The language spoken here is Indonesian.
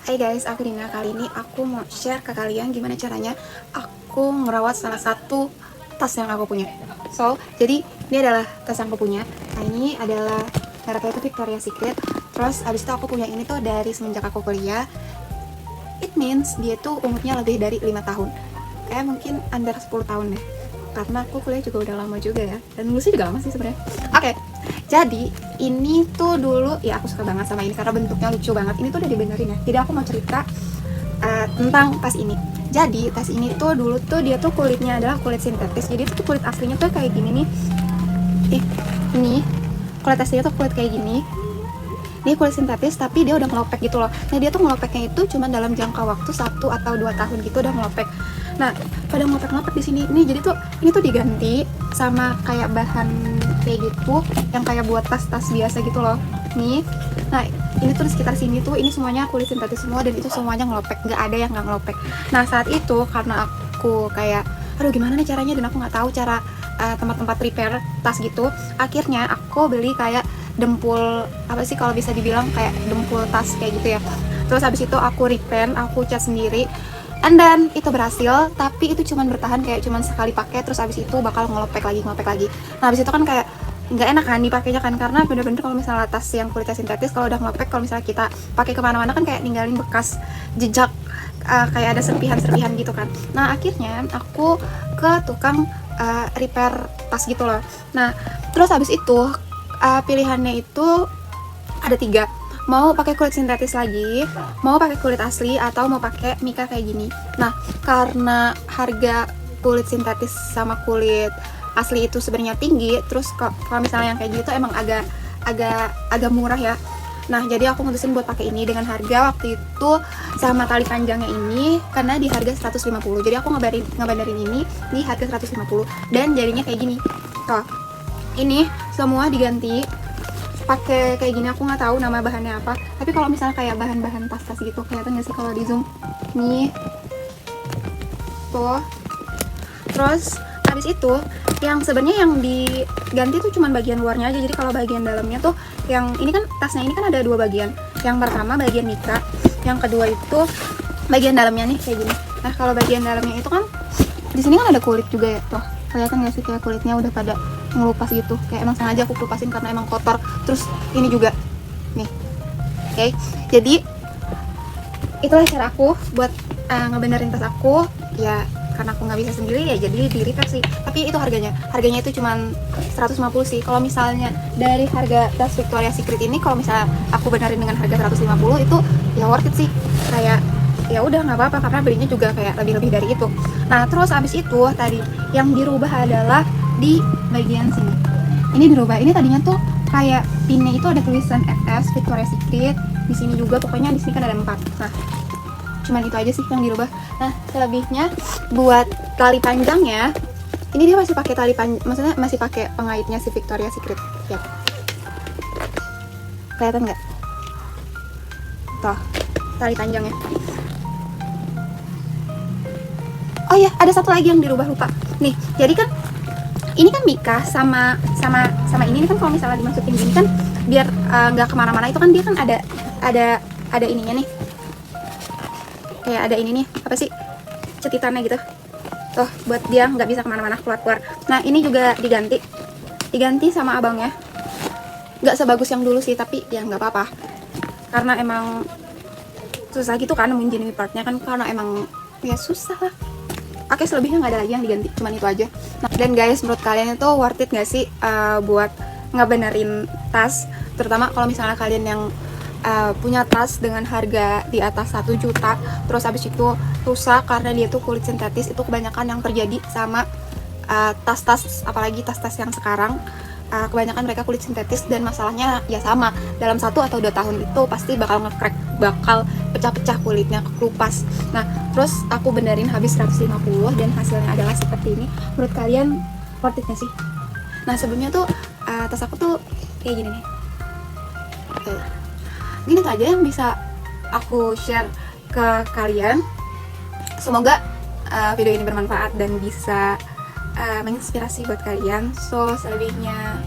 Hai guys, aku Dina. Kali ini aku mau share ke kalian gimana caranya aku ngerawat salah satu tas yang aku punya. Jadi ini adalah tas yang aku punya. Nah, ini adalah mereknya itu Victoria's Secret. Terus abis itu aku punya ini tuh dari semenjak aku kuliah. It means dia tuh umurnya lebih dari 5 tahun. Kayak mungkin under 10 tahun deh. Karena aku kuliah juga udah lama juga ya. Dan lulusnya juga lama sih sebenarnya. Oke. Jadi ini tuh dulu ya aku suka banget sama ini karena bentuknya lucu banget. Ini tuh udah dibenerin ya. Jadi aku mau cerita tentang tas ini. Jadi tas ini tuh dulu tuh dia tuh kulitnya adalah kulit sintetis. Jadi tuh kulit aslinya tuh kayak gini nih. Ini kulit aslinya tuh kulit kayak gini. Dia kulit sintetis tapi dia udah ngelopek gitu loh. Nah dia tuh ngelopeknya itu cuma dalam jangka waktu 1 atau 2 tahun gitu udah ngelopek. Nah pada ngelopek di sini nih, jadi tuh ini tuh diganti sama kayak bahan kayak gitu yang kayak buat tas-tas biasa gitu loh nih. Nah ini tuh di sekitar sini tuh ini semuanya kulit sintetis semua dan itu semuanya ngelopek, nggak ada yang nggak ngelopek. Nah saat itu karena aku kayak aduh gimana nih caranya dan aku nggak tahu cara tempat-tempat repair tas gitu, akhirnya aku beli kayak dempul apa sih kalau bisa dibilang kayak dempul tas kayak gitu ya. Terus habis itu aku repaint, aku cat sendiri, and then itu berhasil. Tapi itu cuman bertahan kayak cuman sekali pakai, terus habis itu bakal ngelopek lagi. Nah habis itu kan kayak nggak enak kan dipakainya kan, karena bener-bener kalau misalnya tas yang kulitnya sintetis kalau udah ngelopek, kalau misalnya kita pakai kemana-mana kan kayak ninggalin bekas jejak, kayak ada serpihan-serpihan gitu kan. Nah akhirnya aku ke tukang repair tas gitu loh. Nah terus habis itu pilihannya itu ada 3, mau pakai kulit sintetis lagi, mau pakai kulit asli, atau mau pakai mika kayak gini. Nah karena harga kulit sintetis sama kulit asli itu sebenarnya tinggi, terus kalau misalnya yang kayak gitu emang agak murah ya. Nah jadi aku mutusin buat pakai ini dengan harga waktu itu sama tali panjangnya ini karena di harga 150. Jadi aku ngebandarin ini di harga 150 dan jadinya kayak gini. Tuh. Ini semua diganti pakai kayak gini, aku nggak tahu nama bahannya apa, tapi kalau misalnya kayak bahan-bahan tas-tas gitu kelihatan nggak sih kalau di zoom nih tuh. Terus habis itu yang sebenarnya yang diganti tuh cuman bagian luarnya aja. Jadi kalau bagian dalamnya tuh yang ini kan tasnya ini kan ada 2 bagian. Yang pertama bagian mika, yang kedua itu bagian dalamnya nih kayak gini. Nah kalau bagian dalamnya itu kan di sini kan ada kulit juga ya, tuh kelihatan nggak sih kayak kulitnya udah pada ngelupas gitu, kayak emang sengaja aku kelupasin karena emang kotor. Terus ini juga nih, oke. Jadi itulah cara aku buat ngebenerin tas aku ya, karena aku nggak bisa sendiri ya jadi di repair sih. Tapi itu harganya itu cuman 150 sih. Kalau misalnya dari harga tas Victoria's Secret ini, kalau misalnya aku benerin dengan harga 150 itu ya worth it sih. Kayak ya udah nggak apa-apa karena belinya juga kayak lebih dari itu. Nah terus abis itu tadi yang dirubah adalah di bagian sini. Ini dirubah. Ini tadinya tuh kayak pinnya itu ada tulisan FS Victoria's Secret. Di sini juga pokoknya di sini kan ada 4. Nah, cuman itu aja sih yang dirubah. Nah, selebihnya buat tali panjangnya ini dia masih pakai maksudnya masih pakai pengaitnya si Victoria's Secret. Ya. Kelihatan nggak? Tuh, tali panjangnya. Oh ya, ada satu lagi yang dirubah lupa. Nih, jadi kan ini kan mika sama ini kan kalau misalnya dimasukin gini kan biar nggak kemana-mana itu kan dia kan ada ininya nih, kayak ada ini nih apa sih cetitannya gitu tuh buat dia nggak bisa kemana-mana keluar. Nah ini juga diganti sama abangnya, nggak sebagus yang dulu sih tapi ya nggak apa-apa karena emang susah gitu kan nemuin genuine partnya kan, karena emang ya susah lah. Oke, selebihnya nggak ada lagi yang diganti, cuman itu aja. Nah, dan guys, menurut kalian itu worth it nggak sih buat ngebenerin tas? Terutama kalau misalnya kalian yang punya tas dengan harga di atas 1 juta, terus habis itu rusak karena dia tuh kulit sintetis. Itu kebanyakan yang terjadi sama tas-tas, apalagi tas-tas yang sekarang. Kebanyakan mereka kulit sintetis dan masalahnya ya sama, dalam 1 atau 2 tahun itu pasti bakal nge-crack, bakal pecah-pecah kulitnya, kelupas. Nah terus aku benerin habis 150 dan hasilnya adalah seperti ini. Menurut kalian worth it gak sih? Nah sebelumnya tuh tas aku tuh kayak gini nih. Gini tuh aja yang bisa aku share ke kalian. Semoga video ini bermanfaat dan bisa menginspirasi buat kalian. So selebihnya